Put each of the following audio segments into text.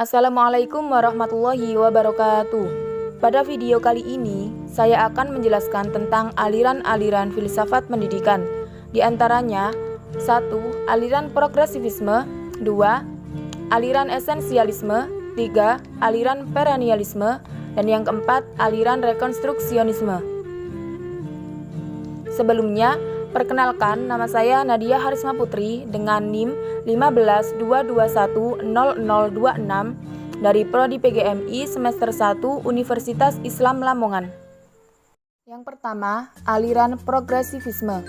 Assalamualaikum warahmatullahi wabarakatuh. Pada video kali ini, saya akan menjelaskan tentang aliran-aliran filsafat pendidikan. Di antaranya, 1. Aliran progresivisme, 2. Aliran esensialisme, 3. Aliran perennialisme, dan yang keempat, aliran rekonstruksionisme. Sebelumnya, perkenalkan, nama saya Nadia Harisma Putri dengan NIM 152210026 dari Prodi PGMI semester 1 Universitas Islam Lamongan. Yang pertama, aliran progresivisme.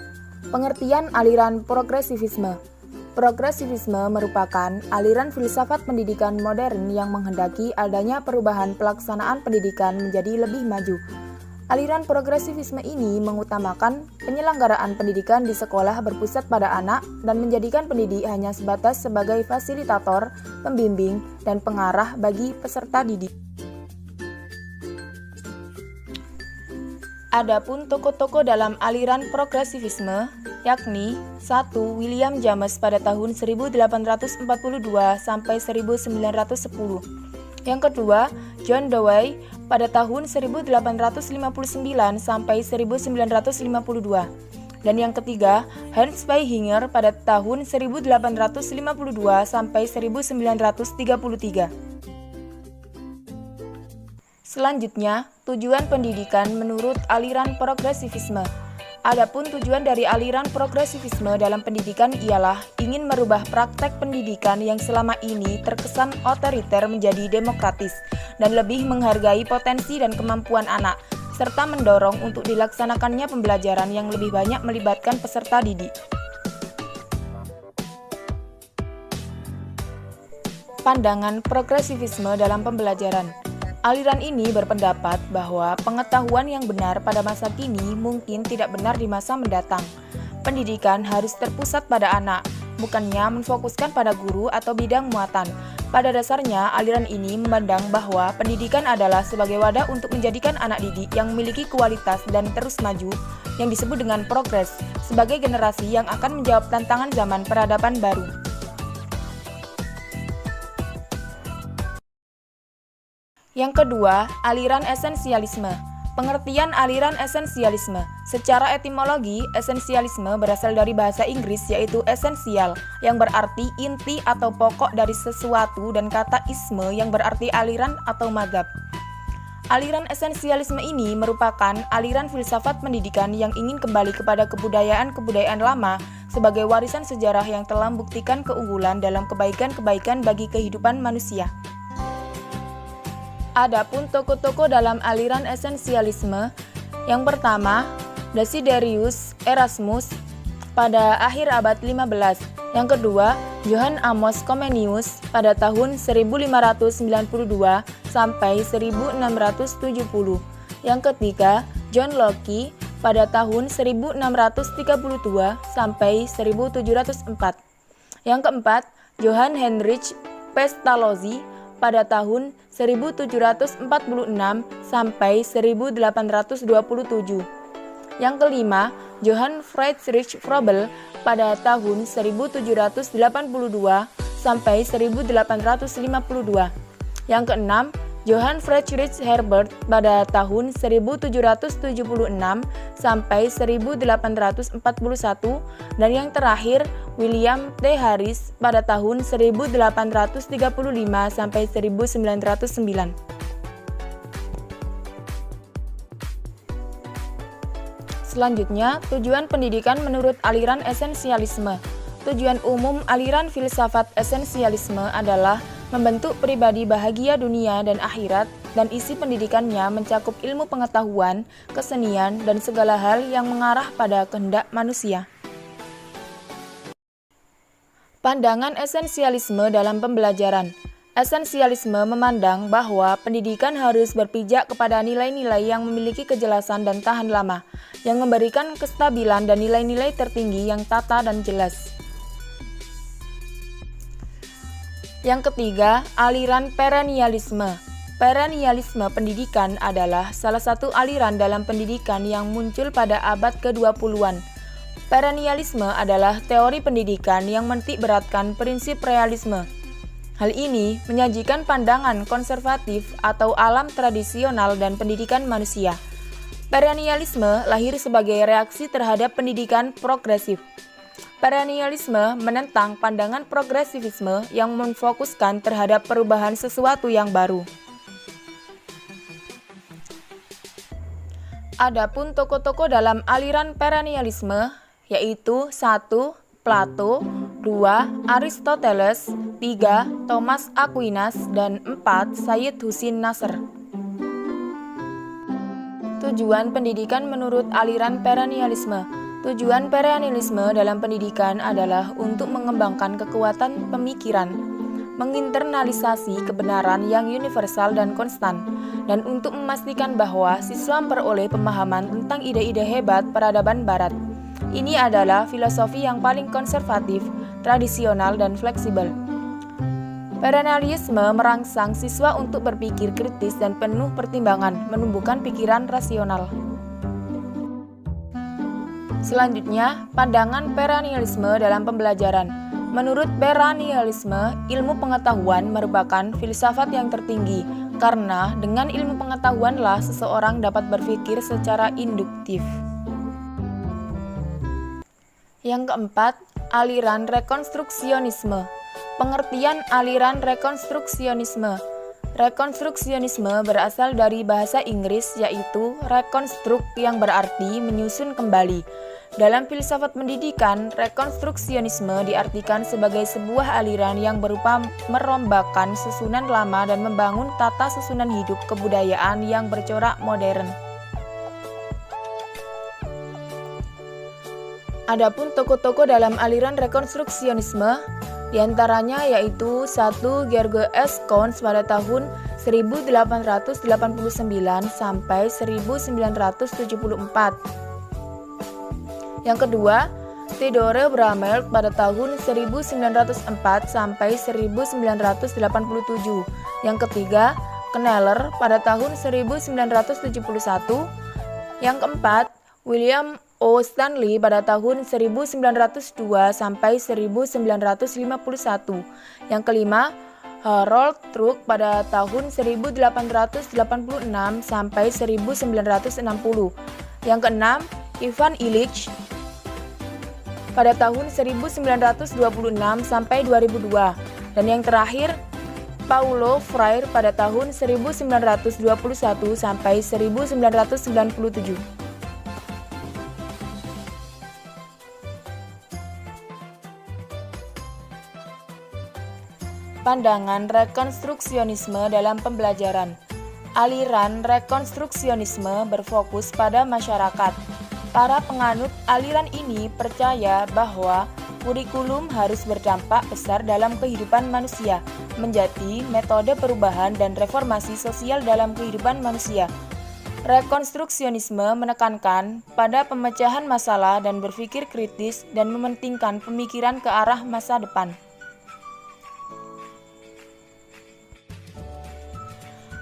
Pengertian aliran progresivisme. Progresivisme merupakan aliran filsafat pendidikan modern yang menghendaki adanya perubahan pelaksanaan pendidikan menjadi lebih maju. Aliran progresivisme ini mengutamakan penyelenggaraan pendidikan di sekolah berpusat pada anak dan menjadikan pendidik hanya sebatas sebagai fasilitator, pembimbing, dan pengarah bagi peserta didik. Adapun tokoh-tokoh dalam aliran progresivisme, yakni 1. William James pada tahun 1842 sampai 1910. Yang kedua, John Dewey pada tahun 1859 sampai 1952. Dan yang ketiga, Hans Vaihinger pada tahun 1852 sampai 1933. Selanjutnya, tujuan pendidikan menurut aliran progresivisme. Adapun tujuan dari aliran progresivisme dalam pendidikan ialah ingin merubah praktek pendidikan yang selama ini terkesan otoriter menjadi demokratis dan lebih menghargai potensi dan kemampuan anak, serta mendorong untuk dilaksanakannya pembelajaran yang lebih banyak melibatkan peserta didik. Pandangan progresivisme dalam pembelajaran. Aliran ini berpendapat bahwa pengetahuan yang benar pada masa kini mungkin tidak benar di masa mendatang. Pendidikan harus terpusat pada anak, bukannya menfokuskan pada guru atau bidang muatan. Pada dasarnya, aliran ini memandang bahwa pendidikan adalah sebagai wadah untuk menjadikan anak didik yang memiliki kualitas dan terus maju, yang disebut dengan progres, sebagai generasi yang akan menjawab tantangan zaman peradaban baru. Yang kedua, aliran esensialisme. Pengertian aliran esensialisme. Secara etimologi, esensialisme berasal dari bahasa Inggris yaitu esensial, yang berarti inti atau pokok dari sesuatu, dan kata isme yang berarti aliran atau mazhab. Aliran esensialisme ini merupakan aliran filsafat pendidikan yang ingin kembali kepada kebudayaan-kebudayaan lama sebagai warisan sejarah yang telah membuktikan keunggulan dalam kebaikan-kebaikan bagi kehidupan manusia. Adapun tokoh-tokoh dalam aliran esensialisme, yang pertama, Desiderius Erasmus pada akhir abad 15. Yang kedua, Johann Amos Comenius pada tahun 1592 sampai 1670. Yang ketiga, John Locke pada tahun 1632 sampai 1704. Yang keempat, Johann Heinrich Pestalozzi pada tahun 1746 sampai 1827. Yang kelima, Johann Friedrich Froebel pada tahun 1782 sampai 1852. Yang keenam, Johann Friedrich Herbert pada tahun 1776 sampai 1841, dan yang terakhir William T. Harris pada tahun 1835 sampai 1909. Selanjutnya, tujuan pendidikan menurut aliran esensialisme. Tujuan umum aliran filsafat esensialisme adalah membentuk pribadi bahagia dunia dan akhirat, dan isi pendidikannya mencakup ilmu pengetahuan, kesenian, dan segala hal yang mengarah pada kehendak manusia. Pandangan esensialisme dalam pembelajaran. Esensialisme memandang bahwa pendidikan harus berpijak kepada nilai-nilai yang memiliki kejelasan dan tahan lama, yang memberikan kestabilan dan nilai-nilai tertinggi yang tata dan jelas. Yang ketiga, aliran perennialisme. Perennialisme pendidikan adalah salah satu aliran dalam pendidikan yang muncul pada abad ke-20-an. Perennialisme adalah teori pendidikan yang menitik beratkan prinsip realisme. Hal ini menyajikan pandangan konservatif atau alam tradisional dan pendidikan manusia. Perennialisme lahir sebagai reaksi terhadap pendidikan progresif. Perennialisme menentang pandangan progresivisme yang memfokuskan terhadap perubahan sesuatu yang baru. Adapun tokoh-tokoh dalam aliran perennialisme yaitu 1. Plato, 2. Aristoteles, 3. Thomas Aquinas, dan 4. Sayyid Husin Nasr. Tujuan pendidikan menurut aliran perennialisme. Tujuan perennialisme dalam pendidikan adalah untuk mengembangkan kekuatan pemikiran, menginternalisasi kebenaran yang universal dan konstan, dan untuk memastikan bahwa siswa memperoleh pemahaman tentang ide-ide hebat peradaban Barat. Ini adalah filosofi yang paling konservatif, tradisional, dan fleksibel. Perennialisme merangsang siswa untuk berpikir kritis dan penuh pertimbangan, menumbuhkan pikiran rasional. Selanjutnya, pandangan perennialisme dalam pembelajaran. Menurut perennialisme, ilmu pengetahuan merupakan filsafat yang tertinggi, karena dengan ilmu pengetahuanlah seseorang dapat berpikir secara induktif. Yang keempat, aliran rekonstruksionisme. Pengertian aliran rekonstruksionisme. Rekonstruksionisme berasal dari bahasa Inggris yaitu reconstruct yang berarti menyusun kembali. Dalam filsafat pendidikan, rekonstruksionisme diartikan sebagai sebuah aliran yang berupa merombakan susunan lama dan membangun tata susunan hidup kebudayaan yang bercorak modern. Adapun tokoh-tokoh dalam aliran rekonstruksionisme diantaranya yaitu 1. Georges Coons pada tahun 1889 sampai 1974. Yang kedua, Theodore Bramel pada tahun 1904 sampai 1987. Yang ketiga, Kneller pada tahun 1971. Yang keempat, William O. Stanley pada tahun 1902 sampai 1951. Yang kelima, Harold Truk pada tahun 1886 sampai 1960. Yang keenam, Ivan Illich pada tahun 1926 sampai 2002. Dan yang terakhir, Paulo Freire pada tahun 1921 sampai 1997. Pandangan rekonstruksionisme dalam pembelajaran. Aliran rekonstruksionisme berfokus pada masyarakat. Para penganut aliran ini percaya bahwa kurikulum harus berdampak besar dalam kehidupan manusia, menjadi metode perubahan dan reformasi sosial dalam kehidupan manusia. Rekonstruksionisme menekankan pada pemecahan masalah dan berpikir kritis dan mementingkan pemikiran ke arah masa depan.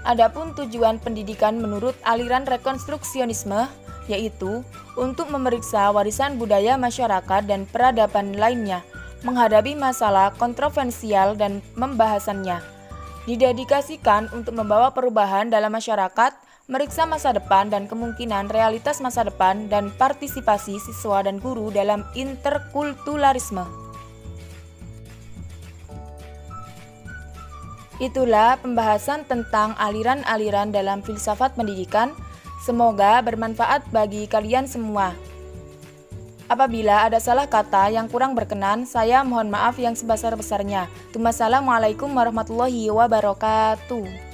Adapun tujuan pendidikan menurut aliran rekonstruksionisme yaitu untuk memeriksa warisan budaya masyarakat dan peradaban lainnya, menghadapi masalah kontroversial dan membahasannya. Didedikasikan untuk membawa perubahan dalam masyarakat, meriksa masa depan dan kemungkinan realitas masa depan dan partisipasi siswa dan guru dalam interkulturalisme. Itulah pembahasan tentang aliran-aliran dalam filsafat pendidikan. Semoga bermanfaat bagi kalian semua. Apabila ada salah kata yang kurang berkenan, saya mohon maaf yang sebesar-besarnya. Wassalamualaikum warahmatullahi wabarakatuh.